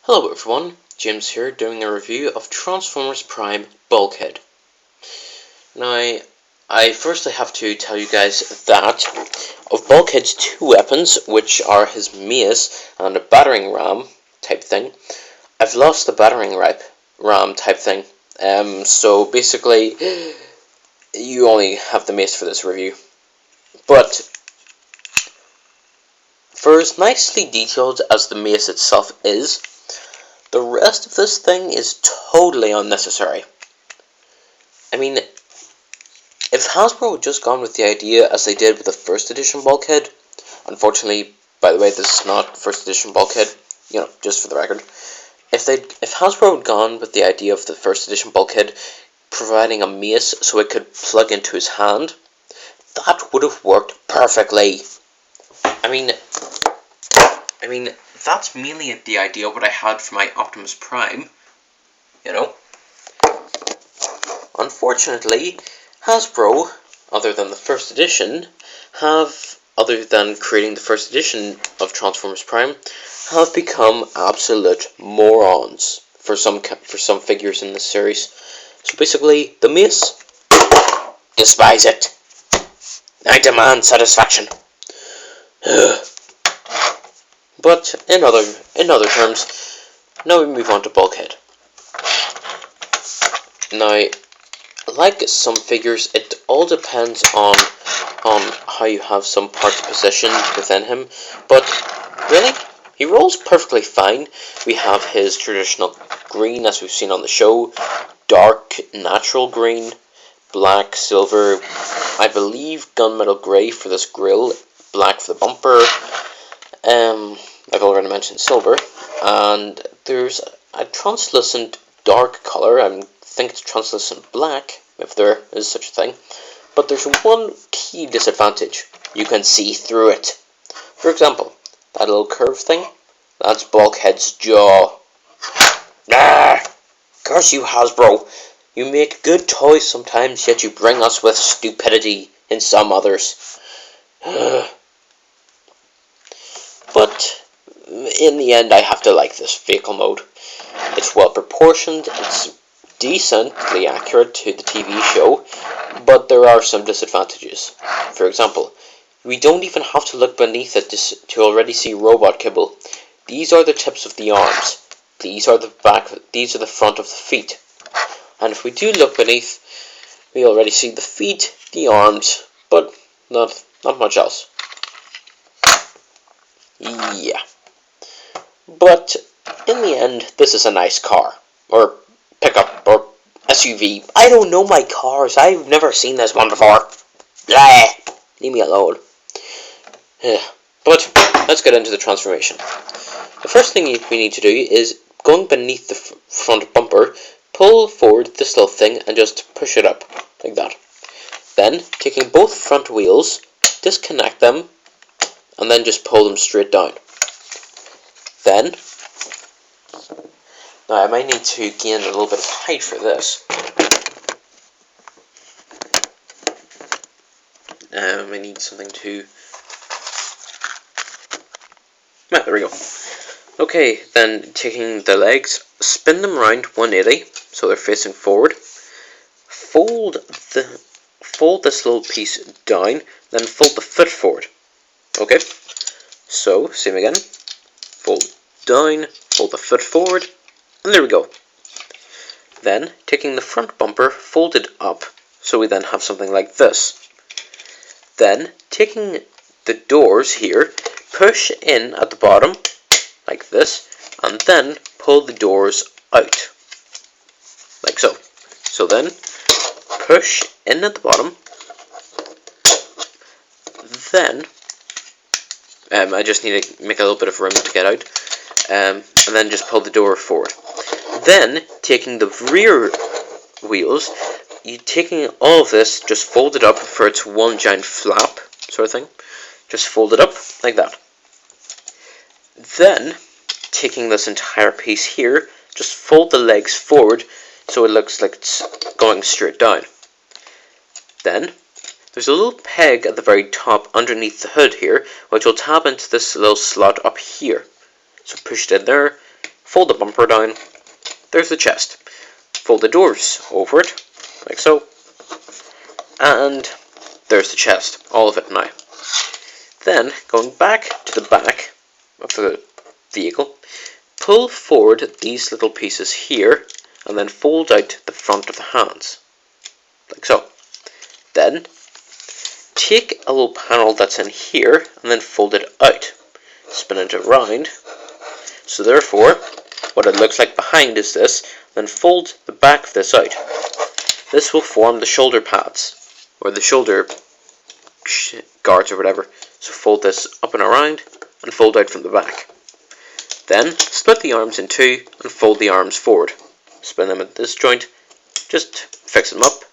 Hello everyone, James here doing a review of Transformers Prime Bulkhead. Now, I firstly have to tell you guys that of Bulkhead's two weapons, which are his mace and a battering ram type thing, I've lost the battering ram type thing. So basically, you only have the mace for this review. But for as nicely detailed as the mace itself is, the rest of this thing is totally unnecessary. I mean, if Hasbro had just gone with the idea as they did with the first edition Bulkhead, unfortunately, by the way, this is not first edition Bulkhead, just for the record. If Hasbro had gone with the idea of the first edition Bulkhead providing a mace so it could plug into his hand, that would have worked perfectly. I mean, that's mainly the idea what I had for my Optimus Prime, Unfortunately, Hasbro, other than creating the first edition of Transformers Prime, have become absolute morons for some figures in this series. So basically, the mace, despise it. I demand satisfaction. But in other terms, now we move on to Bulkhead. Now, like some figures, it all depends on how you have some parts positioned within him, but really, he rolls perfectly fine. We have his traditional green, as we've seen on the show, dark natural green, black, silver, I believe gunmetal grey for this grille, black for the bumper, I've already mentioned silver, and there's a translucent dark colour. I think it's translucent black, if there is such a thing, but there's one key disadvantage: you can see through it. For example, that little curve thing, that's Bulkhead's jaw. Curse you, Hasbro! You make good toys sometimes, yet you bring us with stupidity in some others. But in the end, I have to like this vehicle mode. It's well proportioned, it's decently accurate to the TV show, but there are some disadvantages. For example, we don't even have to look beneath it to already see robot kibble. These are the tips of the arms. These are the front of the feet. And if we do look beneath, we already see the feet, the arms, but not much else. Yeah. But in the end, this is a nice car, or pickup, or SUV. I don't know my cars. I've never seen this one before. Blah. Leave me alone. But let's get into the transformation. The first thing we need to do is, going beneath the front bumper, pull forward this little thing and just push it up, like that. Then, taking both front wheels, disconnect them, and then just pull them straight down. Then, now I might need to gain a little bit of height for this. I need something to... there we go. Okay, then taking the legs, spin them around 180, so they're facing forward. Fold this little piece down, then fold the foot forward. Okay, so same again. Fold down, fold the foot forward, and there we go. Then, taking the front bumper, fold it up, so we then have something like this. Then, taking the doors here, push in at the bottom, like this, and then pull the doors out, like so. So then, push in at the bottom, then, I just need to make a little bit of room to get out, and then just pull the door forward. Then, taking the rear wheels, taking all of this, just fold it up for its one giant flap, sort of thing. Just fold it up, like that. Then, taking this entire piece here, just fold the legs forward, so it looks like it's going straight down. Then, there's a little peg at the very top underneath the hood here, which will tap into this little slot up here. So push it in there, fold the bumper down, there's the chest. Fold the doors over it, like so, and there's the chest, all of it now. Then, going back to the back of the vehicle, pull forward these little pieces here, and then fold out the front of the hands, like so. Then, take a little panel that's in here, and then fold it out. Spin it around, so therefore, what it looks like behind is this, then fold the back of this out. This will form the shoulder pads, or the shoulder guards or whatever. So fold this up and around, and fold out from the back. Then, split the arms in two, and fold the arms forward. Spin them at this joint, just fix them up,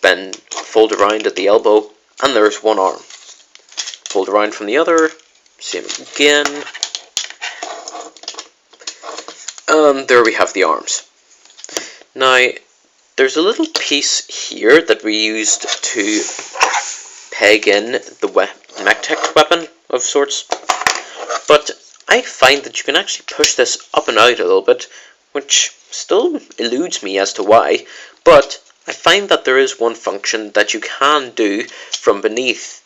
then fold around at the elbow, and there's one arm. Fold around from the other, same again, and there we have the arms. Now, there's a little piece here that we used to peg in the mech-tech weapon of sorts, but I find that you can actually push this up and out a little bit, which still eludes me as to why, but I find that there is one function that you can do from beneath.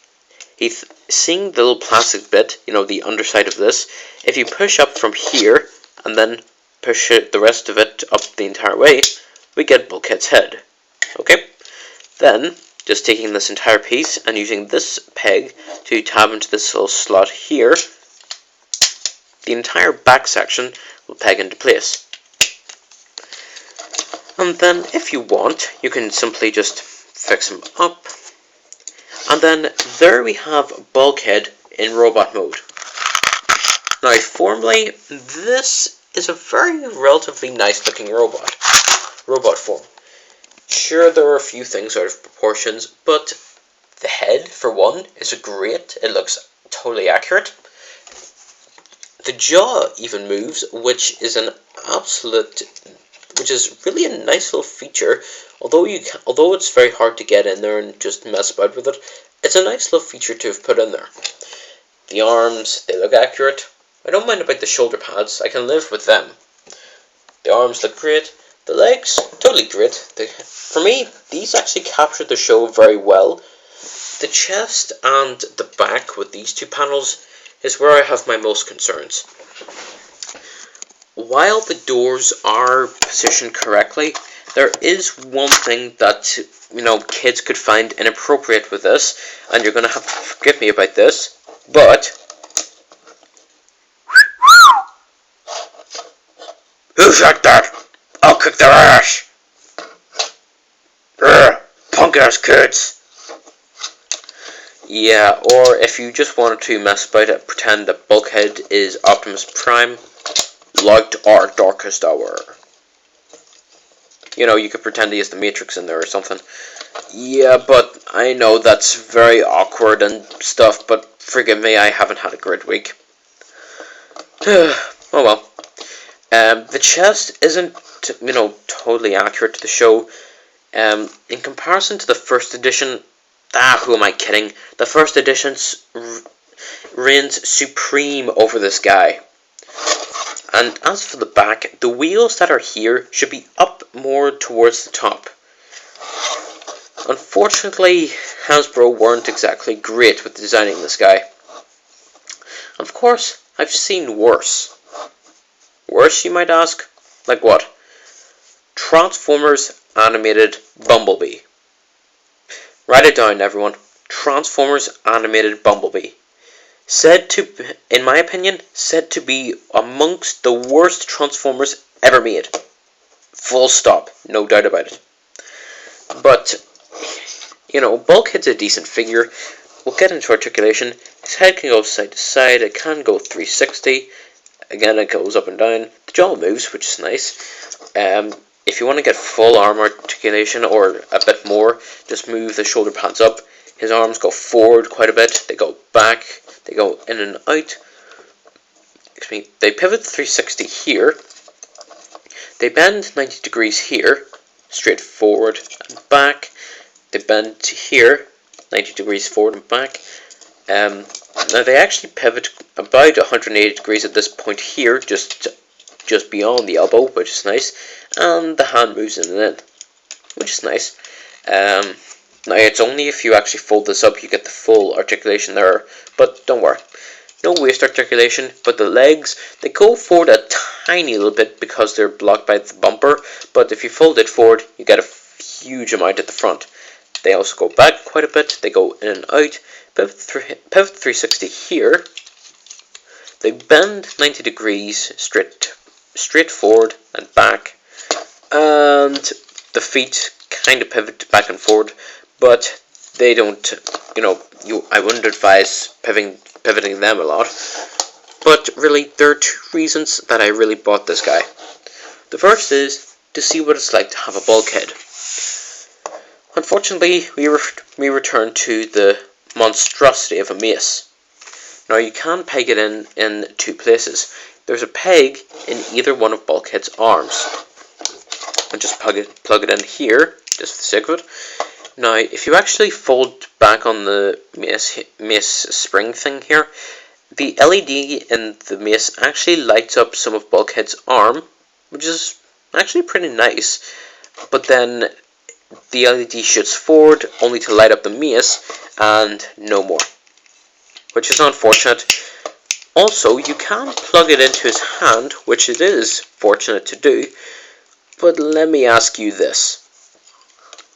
Seeing the little plastic bit, the underside of this, if you push up from here, and then push the rest of it up the entire way, we get Bulkhead's head. Okay? Then, just taking this entire piece and using this peg to tab into this little slot here, the entire back section will peg into place. And then, if you want, you can simply just fix them up. And then, there we have Bulkhead in robot mode. Now, formally, this is a very relatively nice looking robot form. Sure, there are a few things out of proportions, but the head, for one, is great. It looks totally accurate. The jaw even moves, which is really a nice little feature. Although it's very hard to get in there and just mess about with it, it's a nice little feature to have put in there. The arms, they look accurate. I don't mind about the shoulder pads. I can live with them. The arms look great. The legs, totally great. For me, these actually captured the show very well. The chest and the back with these two panels is where I have my most concerns. While the doors are positioned correctly, there is one thing that, kids could find inappropriate with this, and you're going to have to forgive me about this, but who shot that? I'll kick their ass! Punk ass kids! Yeah, or if you just wanted to mess about it, pretend that Bulkhead is Optimus Prime, light our darkest hour. You could pretend he is the Matrix in there or something. Yeah, but I know that's very awkward and stuff, but forgive me, I haven't had a great week. Oh well. The chest isn't, totally accurate to the show. In comparison to the first edition, who am I kidding? The first edition reigns supreme over this guy. And as for the back, the wheels that are here should be up more towards the top. Unfortunately, Hasbro weren't exactly great with designing this guy. Of course, I've seen worse. Worse, you might ask? Like what? Transformers animated Bumblebee. Write it down, everyone. Transformers animated Bumblebee. In my opinion, said to be amongst the worst Transformers ever made. Full stop. No doubt about it. But, Bulkhead's a decent figure. We'll get into articulation. His head can go side to side. It can go 360. Again, it goes up and down. The jaw moves, which is nice. If you want to get full arm articulation or a bit more, just move the shoulder pads up. His arms go forward quite a bit. They go back. They go in and out. Excuse me. They pivot 360 here. They bend 90 degrees here, straight forward and back. They bend to here, 90 degrees forward and back. Now they actually pivot about 180 degrees at this point here, just beyond the elbow, which is nice, and the hand moves in and in, which is nice. Now it's only if you actually fold this up you get the full articulation there, but don't worry, no waist articulation. But the legs, they go forward a tiny little bit because they're blocked by the bumper, but if you fold it forward you get a huge amount at the front. They also go back quite a bit, they go in and out, pivot 360 here, they bend 90 degrees straight forward and back, and the feet kind of pivot back and forward, but they don't, I wouldn't advise pivoting them a lot. But really, there are two reasons that I really bought this guy. The first is to see what it's like to have a bulkhead. Unfortunately, we return to the monstrosity of a mace. Now you can peg it in two places. There's a peg in either one of Bulkhead's arms. And just plug it in here, just for the sake of it. Now, if you actually fold back on the mace spring thing here, the LED in the mace actually lights up some of Bulkhead's arm, which is actually pretty nice. But then the LED shoots forward only to light up the mace and no more, which is unfortunate. Also, you can plug it into his hand, which it is fortunate to do, but let me ask you this.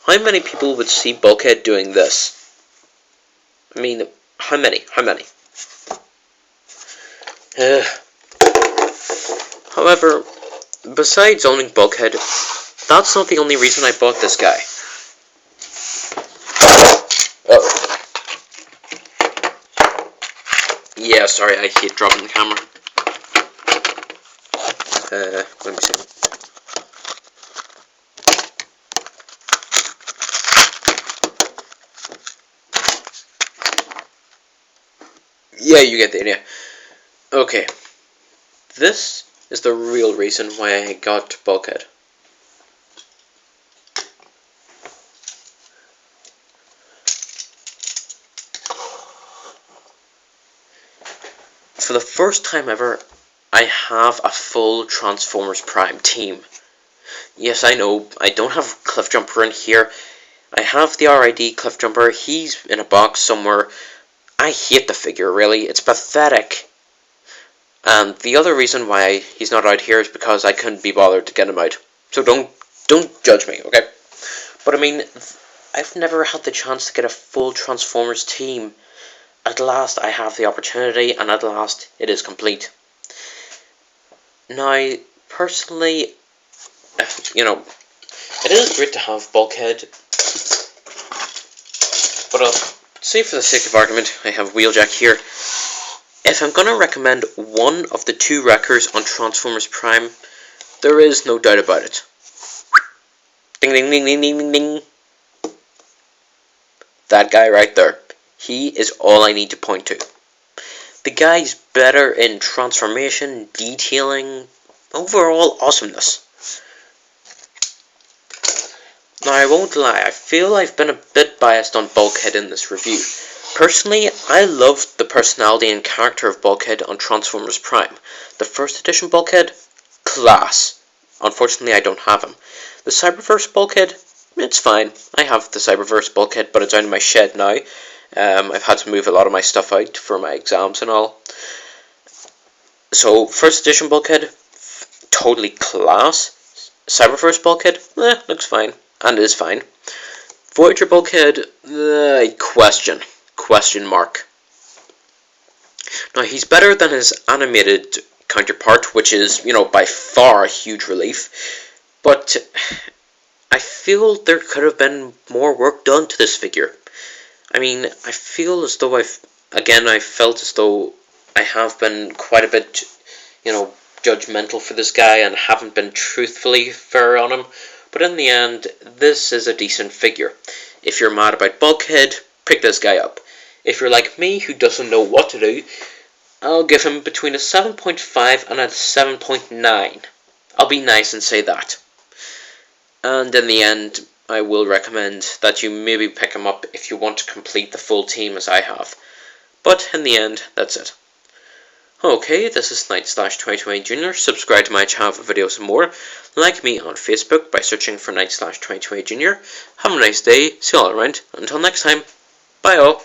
How many people would see Bulkhead doing this? I mean, how many? However, besides owning Bulkhead, that's not the only reason I bought this guy. Oh. Yeah, sorry, I hate dropping the camera. Let me see. Yeah, you get the idea. Okay. This is the real reason why I got Bulkhead. For the first time ever, I have a full Transformers Prime team. Yes, I know, I don't have Cliffjumper in here. I have the RID Cliffjumper, he's in a box somewhere. I hate the figure, really, it's pathetic. And the other reason why he's not out here is because I couldn't be bothered to get him out. So don't judge me, okay? But I mean, I've never had the chance to get a full Transformers team. At last I have the opportunity, and at last it is complete. Now, personally, it is great to have Bulkhead, but I'll say for the sake of argument, I have Wheeljack here. If I'm going to recommend one of the two wreckers on Transformers Prime, there is no doubt about it. Ding ding ding ding ding ding ding. That guy right there. He is all I need to point to. The guy's better in transformation, detailing, overall awesomeness. Now, I won't lie, I feel I've been a bit biased on Bulkhead in this review. Personally, I loved the personality and character of Bulkhead on Transformers Prime. The first edition Bulkhead, class. Unfortunately, I don't have him. The Cyberverse Bulkhead, it's fine. I have the Cyberverse Bulkhead, but it's out in my shed now. I've had to move a lot of my stuff out for my exams and all. So, first edition Bulkhead, totally class. Cyberverse Bulkhead, looks fine, and is fine. Voyager Bulkhead, question mark. Now, he's better than his animated counterpart, which is, by far a huge relief. But I feel there could have been more work done to this figure. I mean, I feel as though I felt as though I have been quite a bit, judgmental for this guy and haven't been truthfully fair on him. But in the end, this is a decent figure. If you're mad about Bulkhead, pick this guy up. If you're like me, who doesn't know what to do, I'll give him between a 7.5 and a 7.9. I'll be nice and say that. And in the end, I will recommend that you maybe pick him up if you want to complete the full team as I have. But in the end, that's it. Okay, this is Knight/2020 Junior. Subscribe to my channel for videos and more. Like me on Facebook by searching for Knight/2020 Junior. Have a nice day. See you all around. Until next time. Bye all.